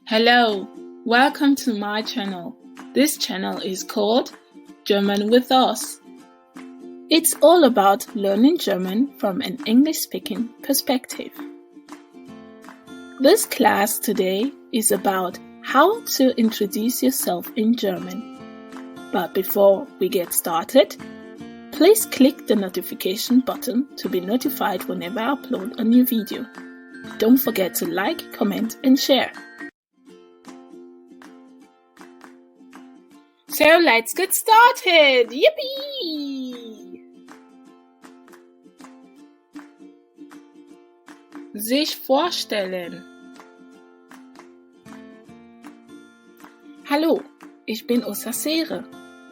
Hello, welcome to my channel. This channel is called GermanWithOs. It's all about learning German from an English-speaking perspective. This class today is about how to introduce yourself in German. But before we get started, please click the notification button to be notified whenever I upload a new video. Don't forget to like, comment and share. So let's get started! Yippee! Sich vorstellen. Hallo, ich bin Osasere.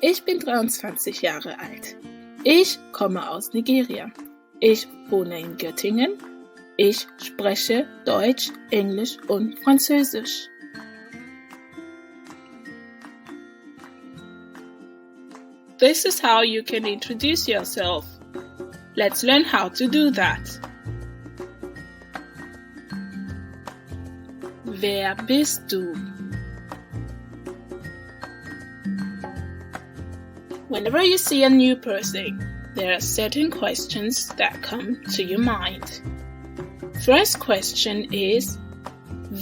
Ich bin 23 Jahre alt. Ich komme aus Nigeria. Ich wohne in Göttingen. Ich spreche Deutsch, Englisch und Französisch. This is how you can introduce yourself. Let's learn how to do that. Wer bist du? Whenever you see a new person, there are certain questions that come to your mind. First question is,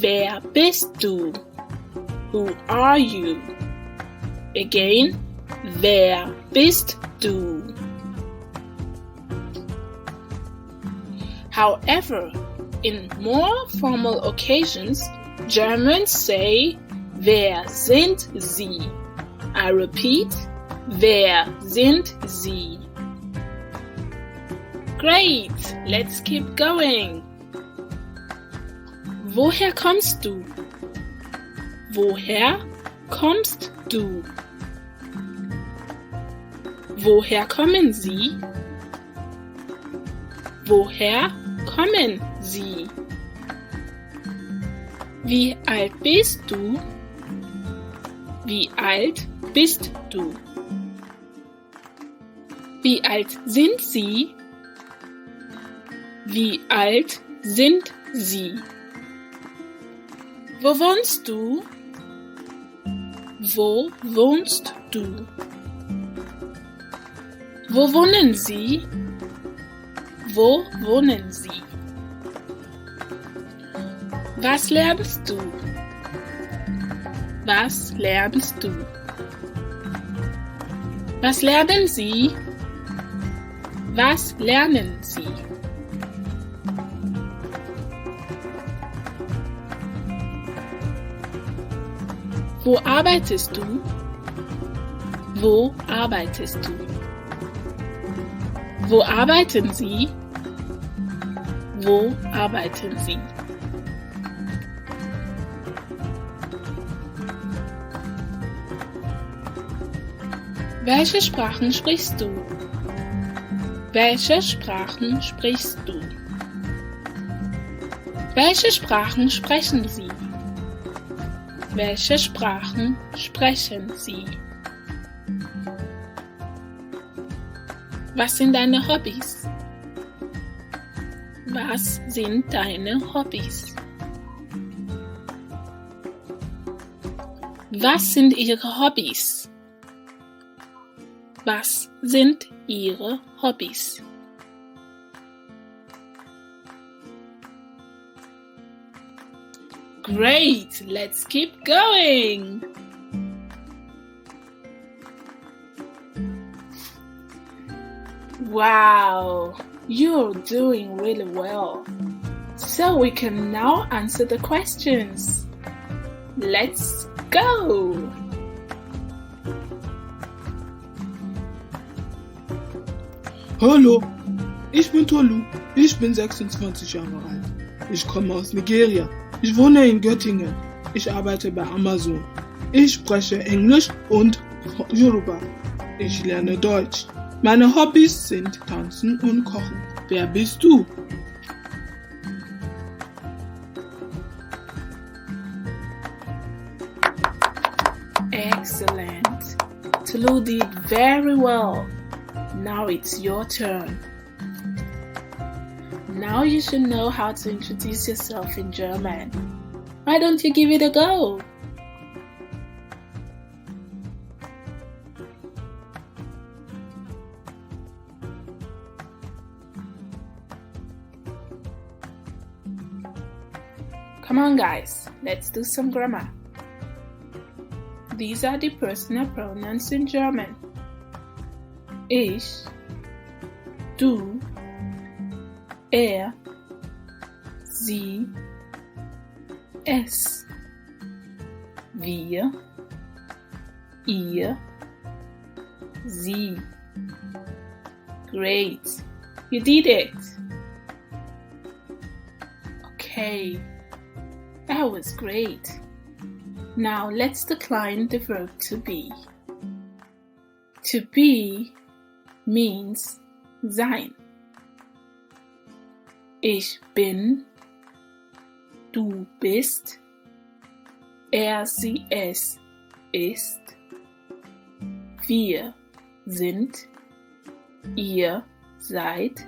wer bist du? Who are you? Again, wer bist du? However, in more formal occasions, Germans say, wer sind Sie? I repeat, wer sind Sie? Great, let's keep going. Woher kommst du? Woher kommst du? Woher kommen Sie? Woher kommen Sie? Wie alt bist du? Wie alt bist du? Wie alt sind Sie? Wie alt sind Sie? Wo wohnst du? Wo wohnst du? Wo wohnen Sie? Wo wohnen Sie? Was lernst du? Was lernst du? Was lernen Sie? Was lernen Sie? Wo arbeitest du? Wo arbeitest du? Wo arbeiten Sie? Wo arbeiten Sie? Welche Sprachen sprichst du? Welche Sprachen sprichst du? Welche Sprachen sprechen Sie? Welche Sprachen sprechen Sie? Was sind deine Hobbys? Was sind deine Hobbys? Was sind Ihre Hobbys? Was sind Ihre Hobbys? Great! Let's keep going! Wow! You're doing really well. So we can now answer the questions. Let's go! Hallo, ich bin Tolu. Ich bin 26 Jahre alt. Ich komme aus Nigeria. Ich wohne in Göttingen. Ich arbeite bei Amazon. Ich spreche Englisch und Yoruba. Ich lerne Deutsch. Meine Hobbys sind Tanzen und Kochen. Wer bist du? Excellent. Tolu did very well. Now it's your turn. Now you should know how to introduce yourself in German. Why don't you give it a go? Come on guys, let's do some grammar. These are the personal pronouns in German. Ich, du, er, sie, es, wir, ihr, sie. Great, you did it. Okay, that was great. Now let's decline the verb to be. To be means sein. Ich bin, du bist, er, sie, es ist, wir sind, ihr seid,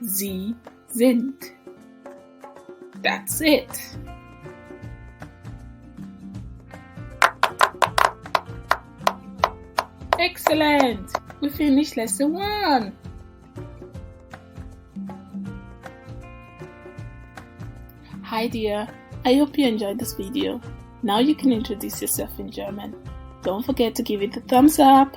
sie sind. That's it. Excellent! We finished lesson 1. Hi dear, I hope you enjoyed this video. Now you can introduce yourself in German. Don't forget to give it a thumbs up.